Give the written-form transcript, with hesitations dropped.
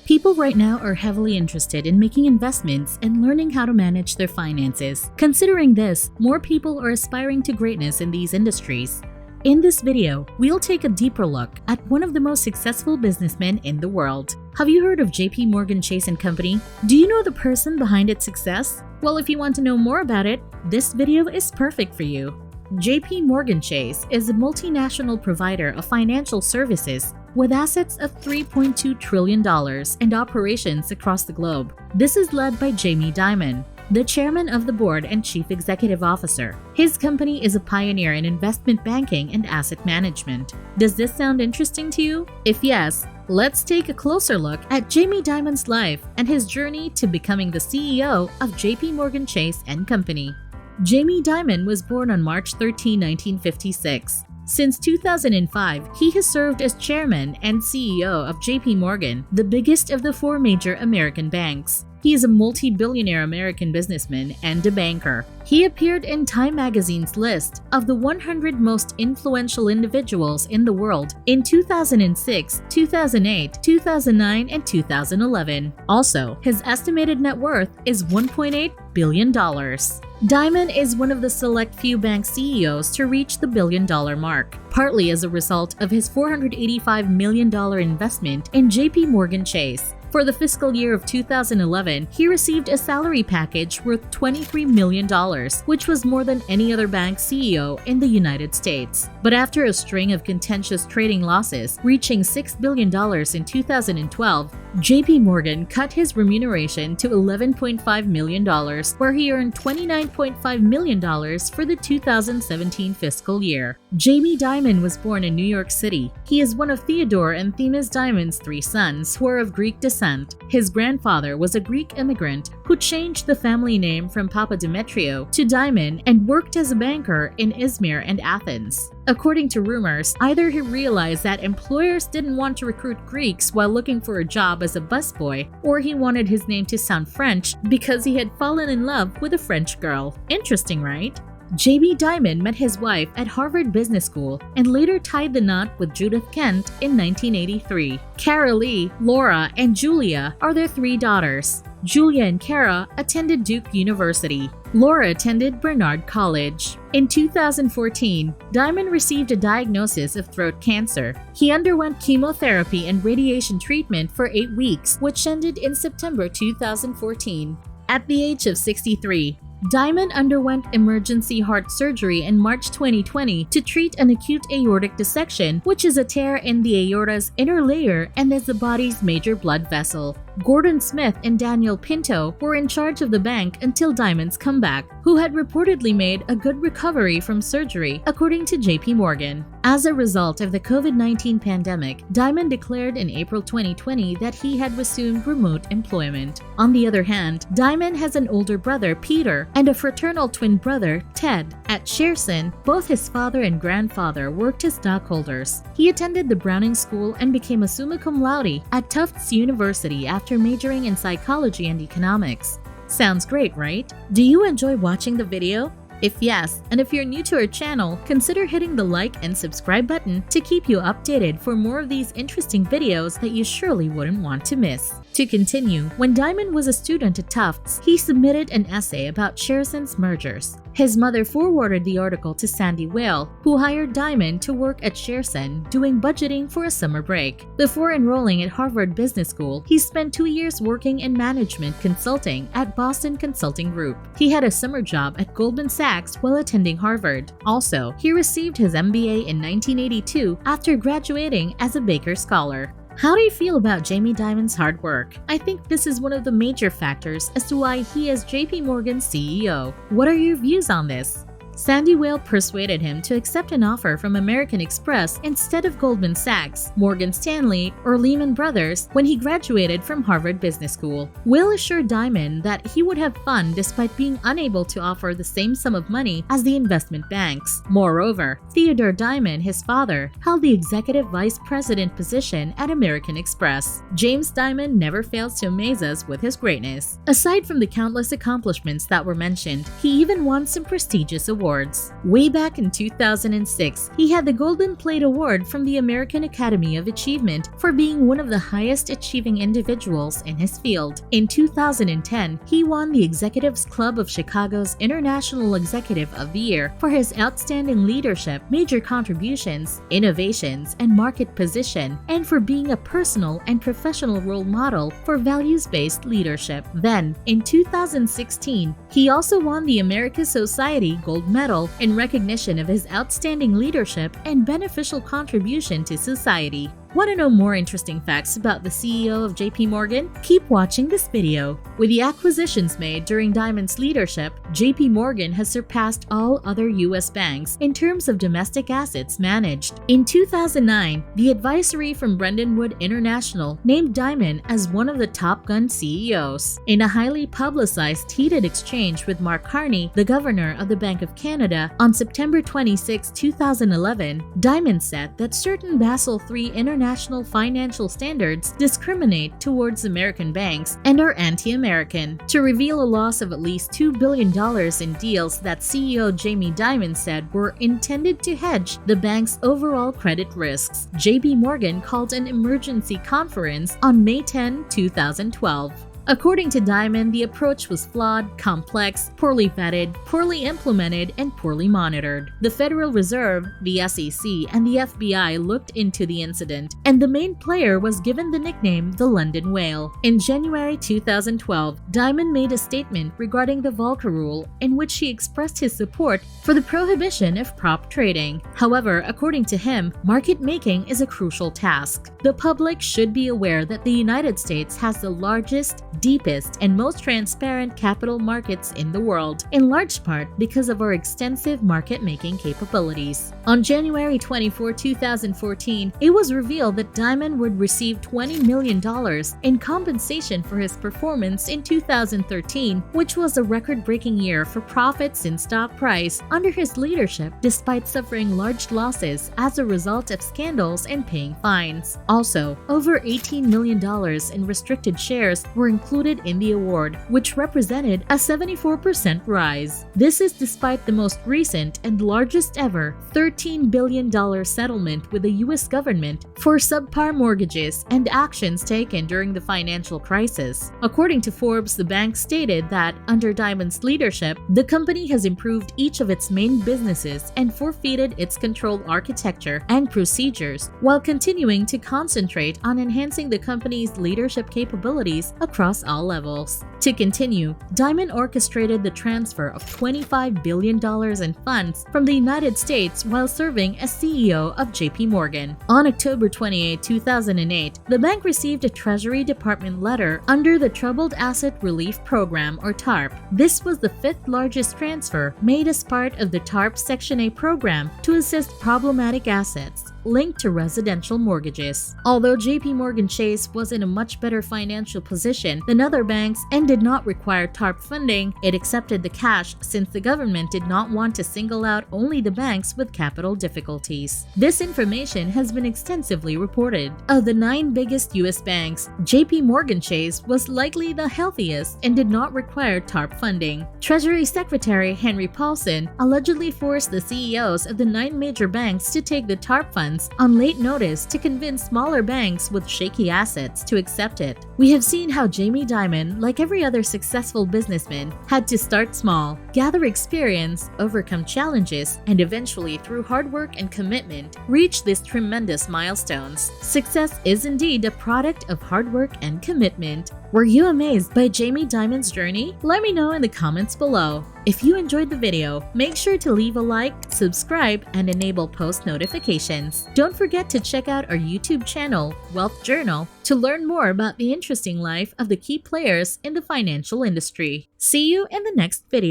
People right now are heavily interested in making investments and learning how to manage their finances. Considering this, more people are aspiring to greatness in these industries. In this video, we'll take a deeper look at one of the most successful businessmen in the world. Have you heard of JPMorgan Chase & Company? Do you know the person behind its success? Well, if you want to know more about it, this video is perfect for you. JPMorgan Chase is a multinational provider of financial services with assets of $3.2 trillion and operations across the globe. This is led by Jamie Dimon, the chairman of the board and chief executive officer. His company is a pioneer in investment banking and asset management. Does this sound interesting to you? If yes, let's take a closer look at Jamie Dimon's life and his journey to becoming the CEO of JPMorgan Chase & Company. Jamie Dimon was born on March 13, 1956. Since 2005, he has served as chairman and CEO of JP Morgan, the biggest of the four major American banks. He is a multi-billionaire American businessman and a banker. He appeared in Time magazine's list of the 100 most influential individuals in the world in 2006, 2008, 2009, and 2011. Also, his estimated net worth is $1.8 billion. Dimon is one of the select few bank CEOs to reach the billion-dollar mark, partly as a result of his $485 million investment in JPMorgan Chase. For the fiscal year of 2011, he received a salary package worth $23 million, which was more than any other bank CEO in the United States. But after a string of contentious trading losses, reaching $6 billion in 2012, JP Morgan cut his remuneration to $11.5 million, where he earned $29.5 million for the 2017 fiscal year. Jamie Dimon was born in New York City. He is one of Theodore and Themis Dimon's three sons, who are of Greek descent. His grandfather was a Greek immigrant who changed the family name from Papademetrio to Dimon and worked as a banker in Izmir and Athens. According to rumors, either he realized that employers didn't want to recruit Greeks while looking for a job as a busboy, or he wanted his name to sound French because he had fallen in love with a French girl. Interesting, right? Jamie Dimon met his wife at Harvard Business School and later tied the knot with Judith Kent in 1983. Cara Lee, Laura, and Julia are their three daughters. Julia and Cara attended Duke University. Laura attended Barnard College. In 2014, Dimon received a diagnosis of throat cancer. He underwent chemotherapy and radiation treatment for 8 weeks, which ended in September 2014. At the age of 63, Dimon underwent emergency heart surgery in March 2020 to treat an acute aortic dissection, which is a tear in the aorta's inner layer and is the body's major blood vessel. Gordon Smith and Daniel Pinto were in charge of the bank until Dimon's comeback, who had reportedly made a good recovery from surgery, according to JP Morgan. As a result of the COVID-19 pandemic, Dimon declared in April 2020 that he had resumed remote employment. On the other hand, Dimon has an older brother, Peter, and a fraternal twin brother, Ted. At Shearson, both his father and grandfather worked as stockholders. He attended the Browning School and became a summa cum laude at Tufts University after majoring in psychology and economics. Sounds great, right? Do you enjoy watching the video? If yes, and if you're new to our channel, consider hitting the like and subscribe button to keep you updated for more of these interesting videos that you surely wouldn't want to miss. To continue, when Dimon was a student at Tufts, he submitted an essay about Shearson's mergers. His mother forwarded the article to Sandy Whale, who hired Dimon to work at Shearson doing budgeting for a summer break. Before enrolling at Harvard Business School, he spent 2 years working in management consulting at Boston Consulting Group. He had a summer job at Goldman Sachs while attending Harvard. Also, he received his MBA in 1982 after graduating as a Baker Scholar. How do you feel about Jamie Dimon's hard work? I think this is one of the major factors as to why he is JP Morgan's CEO. What are your views on this? Sandy Whale persuaded him to accept an offer from American Express instead of Goldman Sachs, Morgan Stanley, or Lehman Brothers when he graduated from Harvard Business School. Whale assured Dimon that he would have fun despite being unable to offer the same sum of money as the investment banks. Moreover, Theodore Dimon, his father, held the executive vice president position at American Express. James Dimon never fails to amaze us with his greatness. Aside from the countless accomplishments that were mentioned, he even won some prestigious awards. awards. Way back in 2006, he had the Golden Plate Award from the American Academy of Achievement for being one of the highest achieving individuals in his field. In 2010, he won the Executives Club of Chicago's International Executive of the Year for his outstanding leadership, major contributions, innovations, and market position, and for being a personal and professional role model for values-based leadership. Then, in 2016, he also won the America Society Gold Medal in recognition of his outstanding leadership and beneficial contribution to society. Want to know more interesting facts about the CEO of JP Morgan? Keep watching this video. With the acquisitions made during Dimon's leadership, JP Morgan has surpassed all other U.S. banks in terms of domestic assets managed. In 2009, the advisory from Brendan Wood International named Dimon as one of the Top Gun CEOs. In a highly publicized heated exchange with Mark Carney, the governor of the Bank of Canada, on September 26, 2011, Dimon said that certain Basel III international financial standards discriminate towards American banks and are anti-American. To reveal a loss of at least $2 billion in deals that CEO Jamie Dimon said were intended to hedge the bank's overall credit risks, JP Morgan called an emergency conference on May 10, 2012. According to Dimon, the approach was flawed, complex, poorly vetted, poorly implemented, and poorly monitored. The Federal Reserve, the SEC, and the FBI looked into the incident, and the main player was given the nickname the London Whale. In January 2012, Dimon made a statement regarding the Volcker Rule in which he expressed his support for the prohibition of prop trading. However, according to him, market making is a crucial task. The public should be aware that the United States has the largest, deepest, and most transparent capital markets in the world, in large part because of our extensive market-making capabilities. On January 24, 2014, it was revealed that Dimon would receive $20 million in compensation for his performance in 2013, which was a record-breaking year for profits and stock price under his leadership, despite suffering large losses as a result of scandals and paying fines. Also, over $18 million in restricted shares were included in the award, which represented a 74% rise. This is despite the most recent and largest ever $13 billion settlement with the U.S. government for subprime mortgages and actions taken during the financial crisis. According to Forbes, the bank stated that under Dimon's leadership, the company has improved each of its main businesses and forfeited its control architecture and procedures while continuing to concentrate on enhancing the company's leadership capabilities across all levels. To continue, Dimon orchestrated the transfer of $25 billion in funds from the United States while serving as CEO of JP Morgan. On October 28, 2008, the bank received a Treasury Department letter under the Troubled Asset Relief Program, or TARP. This was the fifth largest transfer made as part of the TARP Section A program to assist problematic assets linked to residential mortgages. Although JP Morgan Chase was in a much better financial position than other banks and did not require TARP funding, it accepted the cash since the government did not want to single out only the banks with capital difficulties. This information has been extensively reported. Of the 9 biggest U.S. banks, JP Morgan Chase was likely the healthiest and did not require TARP funding. Treasury Secretary Henry Paulson allegedly forced the CEOs of the 9 major banks to take the TARP funds on late notice to convince smaller banks with shaky assets to accept it. We have seen how Jamie Dimon, like every other successful businessman, had to start small, gather experience, overcome challenges, and eventually, through hard work and commitment, reach these tremendous milestones. Success is indeed a product of hard work and commitment. Were you amazed by Jamie Dimon's journey? Let me know in the comments below. If you enjoyed the video, make sure to leave a like, subscribe, and enable post notifications. Don't forget to check out our YouTube channel, Wealth Journal, to learn more about the interesting life of the key players in the financial industry. See you in the next video.